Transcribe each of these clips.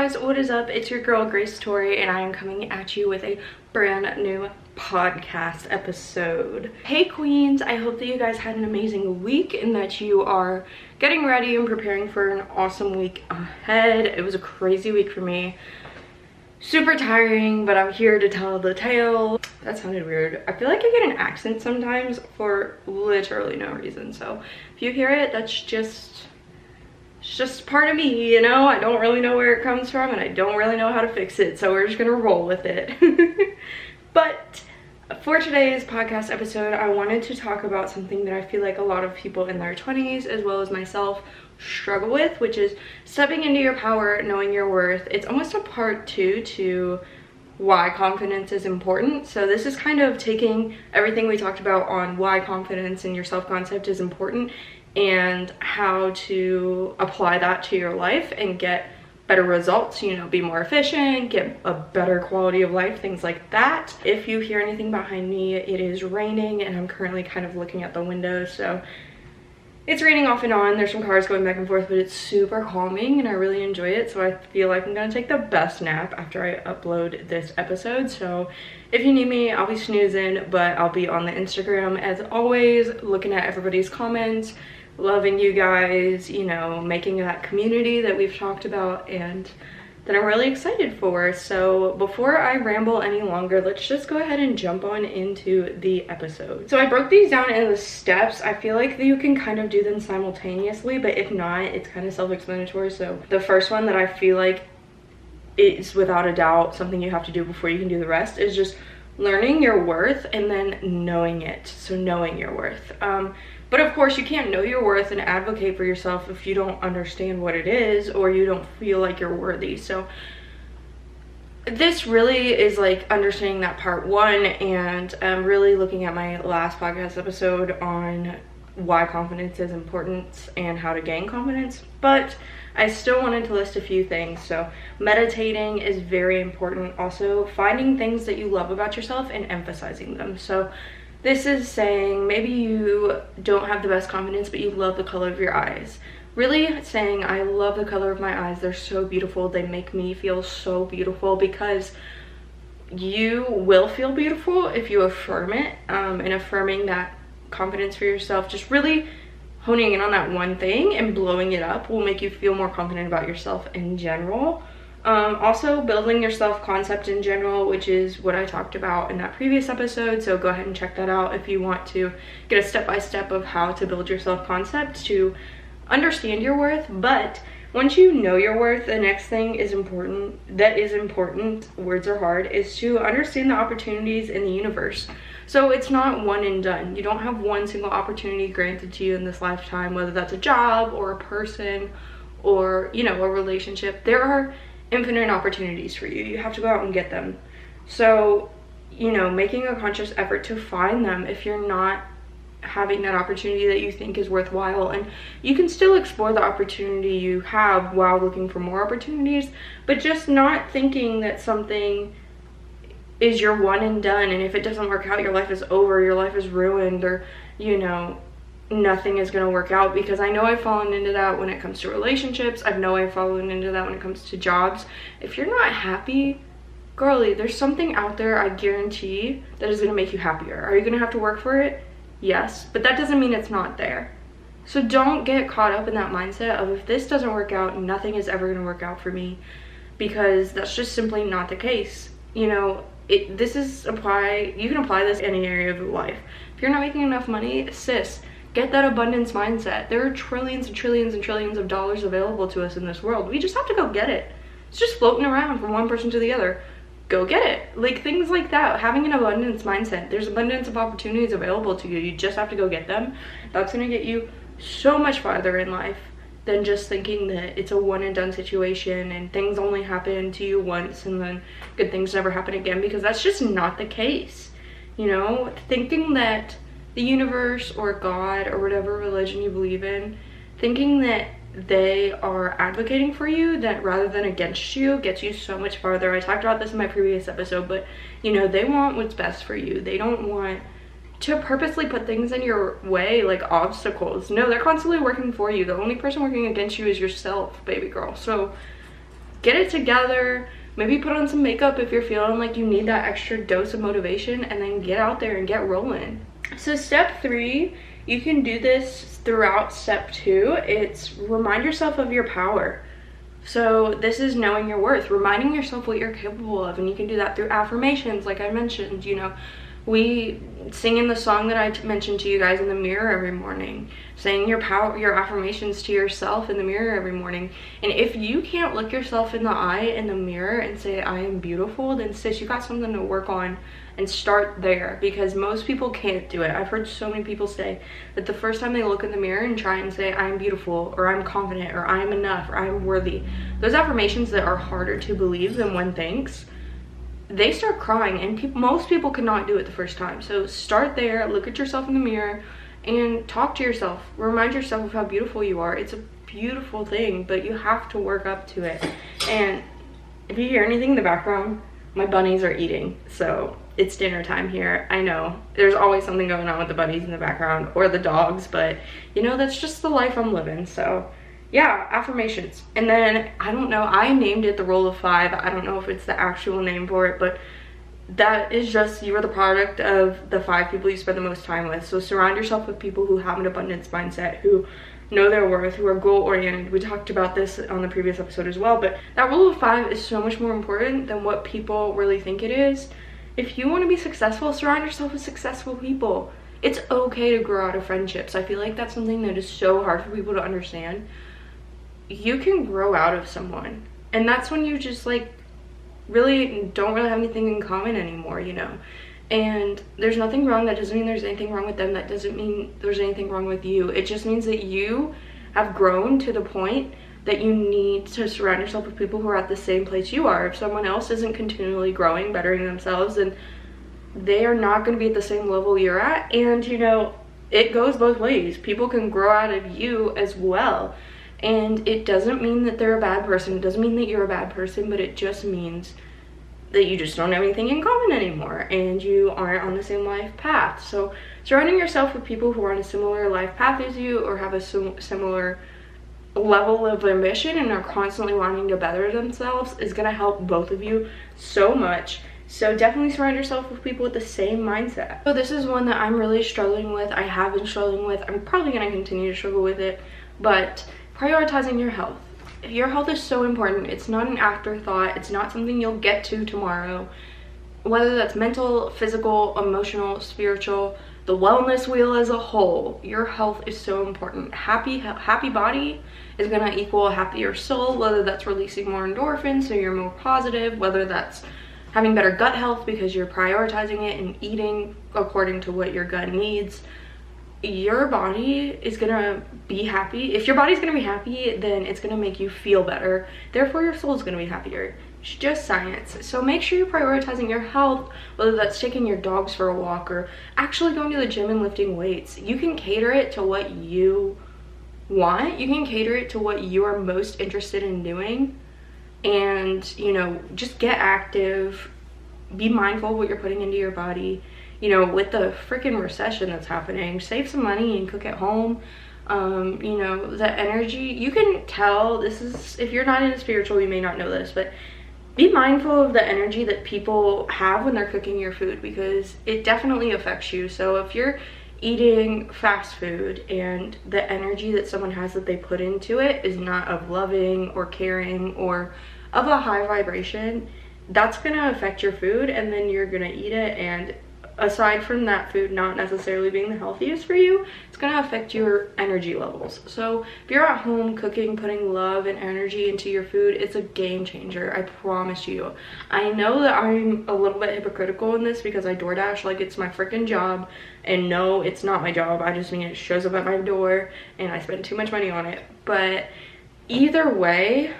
guys, what is up? It's your girl Grace Torie, and I am coming at you with a brand new podcast episode. Hey queens, I hope that you guys had an amazing week and that you are getting ready and preparing for an awesome week ahead. It was a crazy week for me. Super tiring, but I'm here to tell the tale. That sounded weird. I feel like I get an accent sometimes for literally no reason. So if you hear it, that's just part of me, you know? I don't really know where it comes from and I don't really know how to fix it. So we're just gonna roll with it. But for today's podcast episode, I wanted to talk about something that I feel like a lot of people in their 20s, as well as myself, struggle with, which is stepping into your power, knowing your worth. It's almost a part 2 to why confidence is important. So this is kind of taking everything we talked about on why confidence and your self-concept is important and how to apply that to your life and get better results, you know, be more efficient, get a better quality of life, things like that. If you hear anything behind me, it is raining and I'm currently kind of looking out the window, so it's raining off and on. There's some cars going back and forth, but it's super calming and I really enjoy it. So I feel like I'm gonna take the best nap after I upload this episode. So if you need me, I'll be snoozing, but I'll be on the Instagram as always, looking at everybody's comments, loving you guys, you know, making that community that we've talked about and that I'm really excited for. So before I ramble any longer, let's just go ahead and jump on into the episode. So I broke these down in the steps. I feel like you can kind of do them simultaneously, but if not, it's kind of self-explanatory. So the first one that I feel like is without a doubt something you have to do before you can do the rest is just learning your worth and then knowing it. So knowing your worth. But of course, you can't know your worth and advocate for yourself if you don't understand what it is or you don't feel like you're worthy. So this really is like understanding that part 1 and really looking at my last podcast episode on why confidence is important and how to gain confidence. But I still wanted to list a few things. So meditating is very important. Also, finding things that you love about yourself and emphasizing them. So this is saying maybe you don't have the best confidence, but you love the color of your eyes. Really saying, I love the color of my eyes. They're so beautiful. They make me feel so beautiful, because you will feel beautiful if you affirm it. And affirming that confidence for yourself, just really honing in on that one thing and blowing it up will make you feel more confident about yourself in general. Also building your self-concept in general, which is what I talked about in that previous episode, so go ahead and check that out if you want to get a step-by-step of how to build your self-concept to understand your worth. But once you know your worth, the next thing is important, words are hard, is to understand the opportunities in the universe. So it's not one and done. You don't have one single opportunity granted to you in this lifetime, whether that's a job or a person or, you know, a relationship. There are infinite opportunities for you. You have to go out and get them. So, you know, making a conscious effort to find them if you're not having that opportunity that you think is worthwhile. And you can still explore the opportunity you have while looking for more opportunities, but just not thinking that something is your one and done, and if it doesn't work out, your life is over, your life is ruined, or, you know, nothing is going to work out. Because I know I've fallen into that when it comes to relationships. I know I've fallen into that when it comes to jobs. If you're not happy, girly, there's something out there, I guarantee, that is going to make you happier. Are you going to have to work for it? Yes, but that doesn't mean it's not there. So don't get caught up in that mindset of, if this doesn't work out, nothing is ever going to work out for me, because that's just simply not the case. You know, you can apply this in any area of your life. If you're not making enough money, sis, get that abundance mindset. There are trillions and trillions and trillions of dollars available to us in this world. We just have to go get it. It's just floating around from one person to the other. Go get it. Like, things like that. Having an abundance mindset. There's abundance of opportunities available to you. You just have to go get them. That's going to get you so much farther in life than just thinking that it's a one and done situation and things only happen to you once and then good things never happen again, because that's just not the case. You know, thinking that the universe or God or whatever religion you believe in, thinking that they are advocating for you that rather than against you, gets you so much farther. I talked about this in my previous episode, but you know, they want what's best for you. They don't want to purposely put things in your way like obstacles. No, they're constantly working for you. The only person working against you is yourself, baby girl. So get it together. Maybe put on some makeup if you're feeling like you need that extra dose of motivation, and then get out there and get rolling. So step 3, you can do this throughout step 2. It's remind yourself of your power. So this is knowing your worth, reminding yourself what you're capable of, and you can do that through affirmations, like I mentioned. You know, we sing in the song that I mentioned to you guys in the mirror every morning, saying your affirmations to yourself in the mirror every morning. And if you can't look yourself in the eye in the mirror and say, I am beautiful, then sis, you got something to work on, and start there, because most people can't do it. I've heard so many people say that the first time they look in the mirror and try and say, I am beautiful, or I'm confident, or I am enough, or I am worthy, those affirmations that are harder to believe than one thinks, they start crying, and most people cannot do it the first time. So start there, look at yourself in the mirror, and talk to yourself. Remind yourself of how beautiful you are. It's a beautiful thing, but you have to work up to it. And if you hear anything in the background, my bunnies are eating, so it's dinner time here. I know there's always something going on with the bunnies in the background, or the dogs, but you know, that's just the life I'm living. So yeah, affirmations. And then, I don't know, I named it the rule of 5. I don't know if it's the actual name for it, but that is just, you are the product of the 5 people you spend the most time with. So surround yourself with people who have an abundance mindset, who know their worth, who are goal oriented. We talked about this on the previous episode as well, but that rule of 5 is so much more important than what people really think it is. If you want to be successful, surround yourself with successful people. It's okay to grow out of friendships. I feel like that's something that is so hard for people to understand. You can grow out of someone, and that's when you just like really don't really have anything in common anymore, you know. And there's nothing wrong. That doesn't mean there's anything wrong with them. That doesn't mean there's anything wrong with you. It just means that you have grown to the point that you need to surround yourself with people who are at the same place you are. If someone else isn't continually growing, bettering themselves, then they are not going to be at the same level you're at. And you know, it goes both ways. People can grow out of you as well. And it doesn't mean that they're a bad person. It doesn't mean that you're a bad person, but it just means that you just don't have anything in common anymore, and you aren't on the same life path. So surrounding yourself with people who are on a similar life path as you, or have a similar level of ambition and are constantly wanting to better themselves, is going to help both of you so much. So definitely surround yourself with people with the same mindset. So this is one that I'm really struggling with. I have been struggling with. I'm probably going to continue to struggle with it, but prioritizing your health. Your health is so important. It's not an afterthought. It's not something you'll get to tomorrow. Whether that's mental, physical, emotional, spiritual, the wellness wheel as a whole, your health is so important. Happy body is going to equal a happier soul, whether that's releasing more endorphins so you're more positive, whether that's having better gut health because you're prioritizing it and eating according to what your gut needs. Your body is gonna be happy. If your body's gonna be happy, then it's gonna make you feel better. Therefore, your soul's gonna be happier. It's just science. So make sure you're prioritizing your health, whether that's taking your dogs for a walk or actually going to the gym and lifting weights. You can cater it to what you want. You can cater it to what you are most interested in doing. And, you know, just get active. Be mindful of what you're putting into your body. You know, with the freaking recession that's happening, save some money and cook at home. You know, the energy, you can tell, this is, if you're not into spiritual, you may not know this, but be mindful of the energy that people have when they're cooking your food, because it definitely affects you. So if you're eating fast food and the energy that someone has that they put into it is not of loving or caring or of a high vibration, that's gonna affect your food, and then you're gonna eat it, and aside from that food not necessarily being the healthiest for you, it's going to affect your energy levels. So if you're at home cooking, putting love and energy into your food, it's a game changer. I promise you. I know that I'm a little bit hypocritical in this because I DoorDash like it's my freaking job, and no, it's not my job. I just mean it shows up at my door and I spend too much money on it. But either way,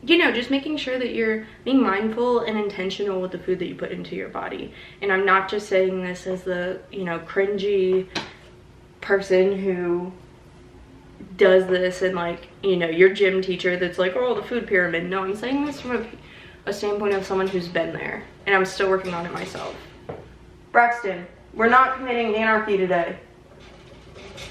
you know, just making sure that you're being mindful and intentional with the food that you put into your body. And I'm not just saying this as the, you know, cringy person who does this and, like, you know, your gym teacher that's like, oh, the food pyramid. No, I'm saying this from a standpoint of someone who's been there, and I'm still working on it myself. Braxton, we're not committing anarchy today.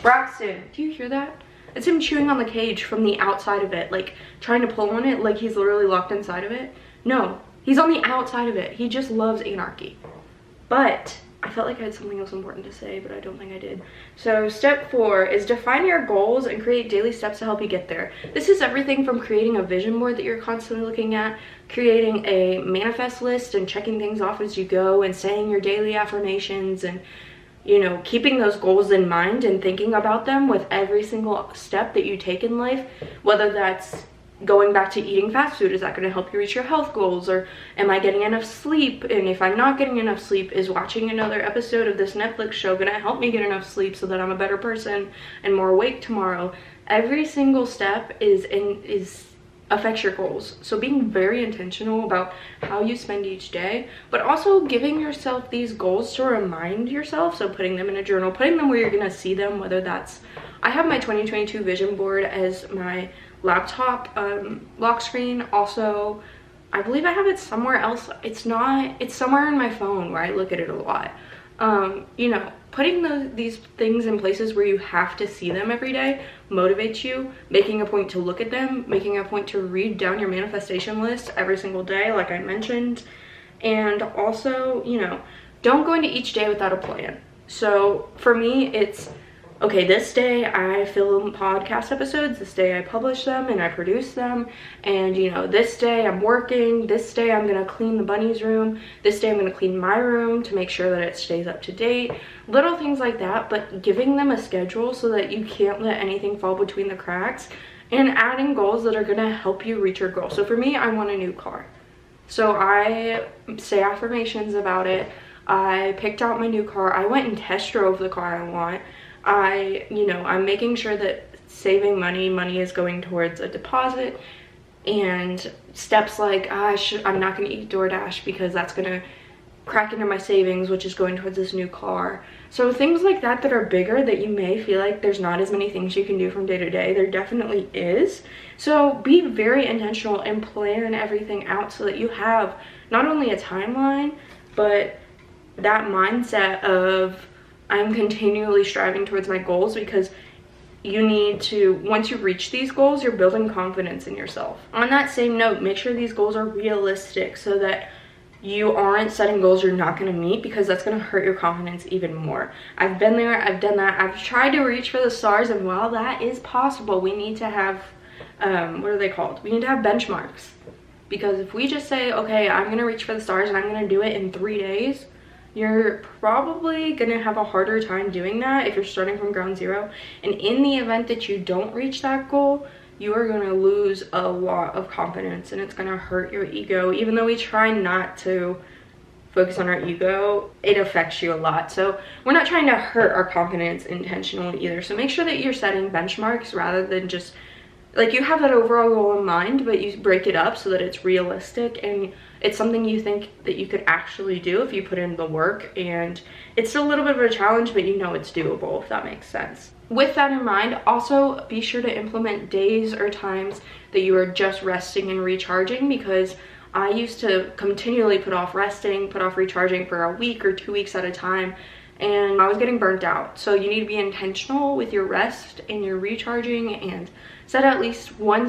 Braxton, do you hear that? It's him chewing on the cage from the outside of it, like trying to pull on it like he's literally locked inside of it. No, he's on the outside of it. He just loves anarchy. But I felt like I had something else important to say, but I don't think I did. So step 4 is define your goals and create daily steps to help you get there. This is everything from creating a vision board that you're constantly looking at, creating a manifest list and checking things off as you go, and saying your daily affirmations, and you know, keeping those goals in mind and thinking about them with every single step that you take in life, whether that's going back to eating fast food. Is that going to help you reach your health goals? Or am I getting enough sleep? And if I'm not getting enough sleep, is watching another episode of this Netflix show going to help me get enough sleep so that I'm a better person and more awake tomorrow? Every single step affects your goals. So being very intentional about how you spend each day, but also giving yourself these goals to remind yourself. So putting them in a journal, putting them where you're going to see them, whether that's, I have my 2022 vision board as my laptop lock screen. Also, I believe I have it somewhere else. It's somewhere in my phone where I look at it a lot. You know, putting these things in places where you have to see them every day motivates you, making a point to look at them, making a point to read down your manifestation list every single day, like I mentioned. And also, you know, don't go into each day without a plan. So for me, it's, okay, this day I film podcast episodes, this day I publish them and I produce them, and you know, this day I'm working, this day I'm gonna clean the bunny's room, this day I'm gonna clean my room to make sure that it stays up to date. Little things like that, but giving them a schedule so that you can't let anything fall between the cracks, and adding goals that are gonna help you reach your goal. So for me, I want a new car. So I say affirmations about it. I picked out my new car. I went and test drove the car I want. I'm making sure that saving money is going towards a deposit, and steps like I'm not going to eat DoorDash because that's going to crack into my savings, which is going towards this new car. So things like that are bigger, that you may feel like there's not as many things you can do from day to day. There definitely is. So be very intentional and plan everything out so that you have not only a timeline, but that mindset of, I'm continually striving towards my goals, because you need to, once you reach these goals, you're building confidence in yourself. On that same note, make sure these goals are realistic so that you aren't setting goals you're not going to meet, because that's going to hurt your confidence even more. I've been there, I've done that. I've tried to reach for the stars, and while that is possible, we need to have, what are they called? We need to have benchmarks. Because if we just say, okay, I'm going to reach for the stars and I'm going to do it in 3 days, you're probably gonna have a harder time doing that if you're starting from ground zero. And in the event that you don't reach that goal, you are gonna lose a lot of confidence, and it's gonna hurt your ego. Even though we try not to focus on our ego, it affects you a lot. So we're not trying to hurt our confidence intentionally either. So make sure that you're setting benchmarks rather than just, like, you have that overall goal in mind, but you break it up so that it's realistic and it's something you think that you could actually do if you put in the work. And it's still a little bit of a challenge, but you know it's doable, if that makes sense. With that in mind, also be sure to implement days or times that you are just resting and recharging, because I used to continually put off resting, put off recharging for a week or 2 weeks at a time, and I was getting burnt out. So you need to be intentional with your rest and your recharging, and set at least one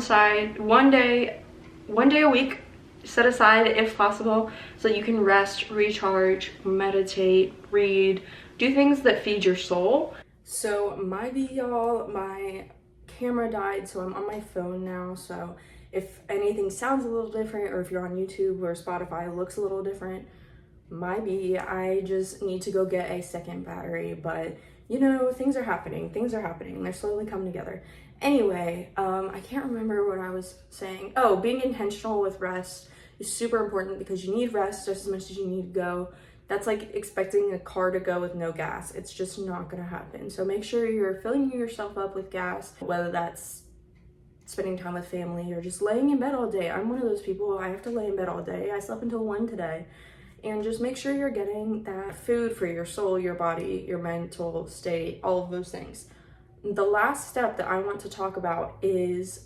day a week, set aside if possible, so you can rest, recharge, meditate, read, do things that feed your soul. So my camera died, so I'm on my phone now. So if anything sounds a little different, or if you're on YouTube or Spotify, it looks a little different, I just need to go get a second battery. But you know, things are happening, they're slowly coming together. Anyway, I can't remember what I was saying. Oh, being intentional with rest is super important, because you need rest just as much as you need to go. That's like expecting a car to go with no gas. It's just not gonna happen. So make sure you're filling yourself up with gas, whether that's spending time with family or just laying in bed all day. I'm one of those people, I have to lay in bed all day. I slept until 1 today. And just make sure you're getting that food for your soul, your body, your mental state, all of those things. The last step that I want to talk about is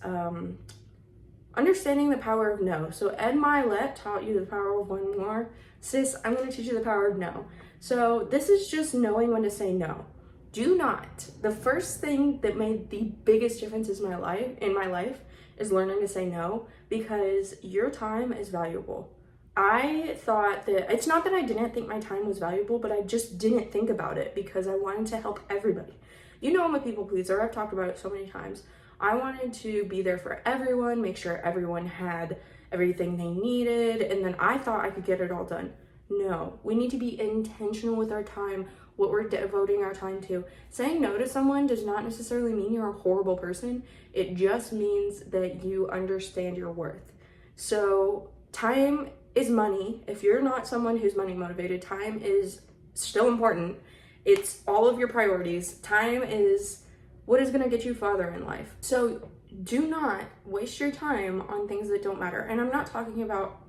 understanding the power of no. So Ed Milet taught you the power of one more. Sis, I'm going to teach you the power of no. So this is just knowing when to say no. do not. The first thing that made the biggest difference in my life is learning to say no, because your time is valuable. I thought that, it's not that I didn't think my time was valuable, but I just didn't think about it because I wanted to help everybody. You know, I'm a people pleaser. I've talked about it so many times. I wanted to be there for everyone, make sure everyone had everything they needed, and then I thought I could get it all done. No, we need to be intentional with our time, what we're devoting our time to. Saying no to someone does not necessarily mean you're a horrible person. It just means that you understand your worth. So time is money. If you're not someone who's money motivated, time is still important. It's all of your priorities. Time is what is going to get you farther in life. So do not waste your time on things that don't matter. And I'm not talking about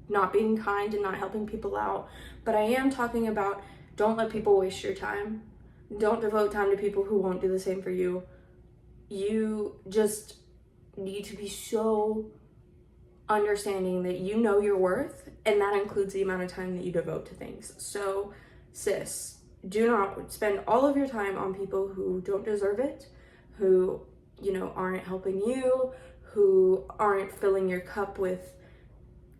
not being kind and not helping people out, but I am talking about, don't let people waste your time. Don't devote time to people who won't do the same for you. You just need to be so understanding that you know your worth, and that includes the amount of time that you devote to things. So sis, do not spend all of your time on people who don't deserve it, who, you know, aren't helping you, who aren't filling your cup with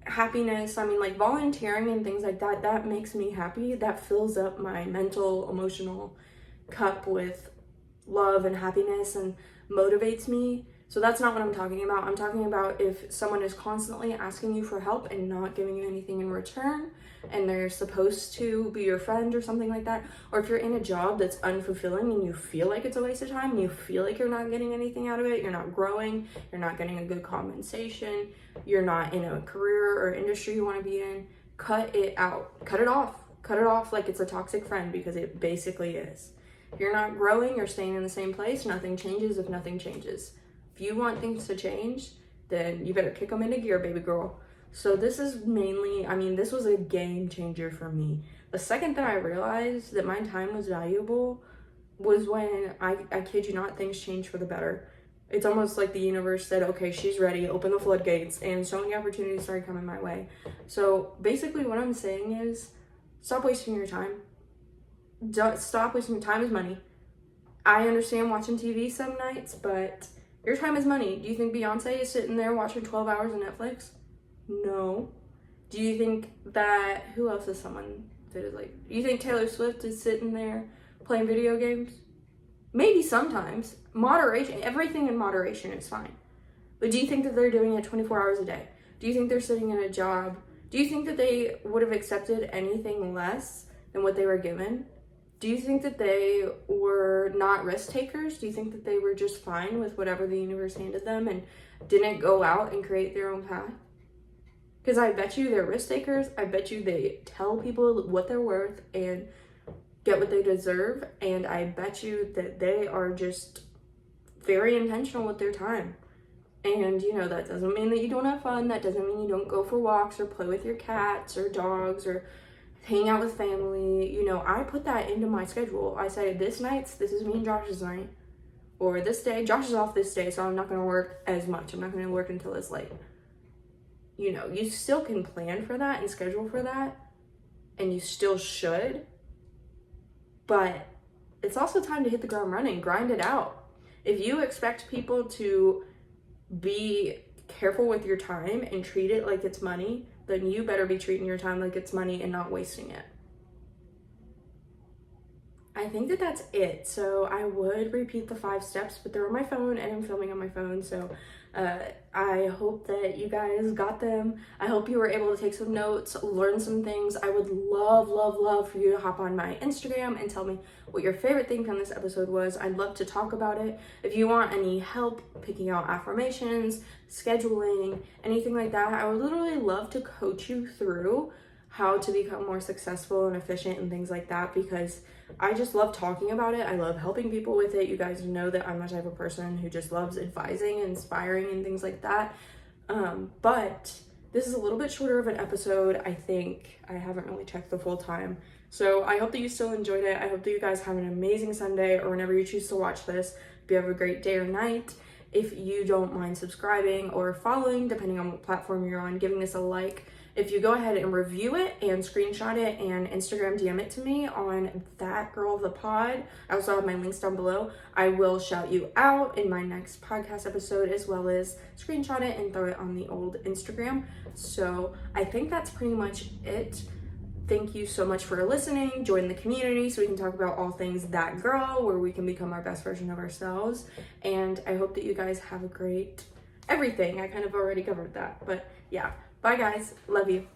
happiness. I mean, like, volunteering and things like that, that makes me happy. That fills up my mental, emotional cup with love and happiness and motivates me. So that's not what I'm talking about. I'm talking about if someone is constantly asking you for help and not giving you anything in return, and they're supposed to be your friend or something like that, or if you're in a job that's unfulfilling and you feel like it's a waste of time, and you feel like you're not getting anything out of it, you're not growing, you're not getting a good compensation, you're not in a career or industry you want to be in, cut it out. Cut it off. Cut it off like it's a toxic friend, because it basically is. If you're not growing, you're staying in the same place, nothing changes if nothing changes. If you want things to change, then you better kick them into gear, baby girl. So this is mainly, I mean, this was a game changer for me. The second that I realized that my time was valuable was when, I kid you not, things changed for the better. It's almost like the universe said, okay, she's ready, open the floodgates, and so many opportunities started coming my way. So basically what I'm saying is, stop wasting your time. Stop wasting, time is money. I understand watching TV some nights, but your time is money. Do you think Beyonce is sitting there watching 12 hours of Netflix? No. Do you think that, who else is someone that is like, do you think Taylor Swift is sitting there playing video games? Maybe sometimes. Moderation, everything in moderation is fine. But do you think that they're doing it 24 hours a day? Do you think they're sitting in a job? Do you think that they would have accepted anything less than what they were given? Do you think that they were not risk takers? Do you think that they were just fine with whatever the universe handed them and didn't go out and create their own path? Because I bet you they're risk takers. I bet you they tell people what they're worth and get what they deserve. And I bet you that they are just very intentional with their time. And, you know, that doesn't mean that you don't have fun. That doesn't mean you don't go for walks or play with your cats or dogs or hang out with family. You know, I put that into my schedule. I say, this is me and Josh's night. Or this day, Josh is off this day, so I'm not going to work as much. I'm not going to work until it's late. You know, you still can plan for that and schedule for that, and you still should. But it's also time to hit the ground running, grind it out. If you expect people to be careful with your time and treat it like it's money, then you better be treating your time like it's money and not wasting it. I think that that's it. So I would repeat the 5 steps, but they're on my phone and I'm filming on my phone. So I hope that you guys got them. I hope you were able to take some notes, learn some things. I would love, love, love for you to hop on my Instagram and tell me what your favorite thing from this episode was. I'd love to talk about it. If you want any help picking out affirmations, scheduling, anything like that, I would literally love to coach you through how to become more successful and efficient and things like that, because I just love talking about it. I love helping people with it. You guys know that I'm the type of person who just loves advising and inspiring and things like that. But this is a little bit shorter of an episode. I think I haven't really checked the full time. So I hope that you still enjoyed it. I hope that you guys have an amazing Sunday, or whenever you choose to watch this. Hope you have a great day or night. If you don't mind subscribing or following, depending on what platform you're on, giving this a like if you go ahead and review it and screenshot it and Instagram DM it to me on that girl of the pod, I also have my links down below, I will shout you out in my next podcast episode, as well as screenshot it and throw it on the old Instagram. So I think that's pretty much it. Thank you so much for listening. Join the community so we can talk about all things that girl, where we can become our best version of ourselves. And I hope that you guys have a great everything. I kind of already covered that, but yeah. Bye guys. Love you.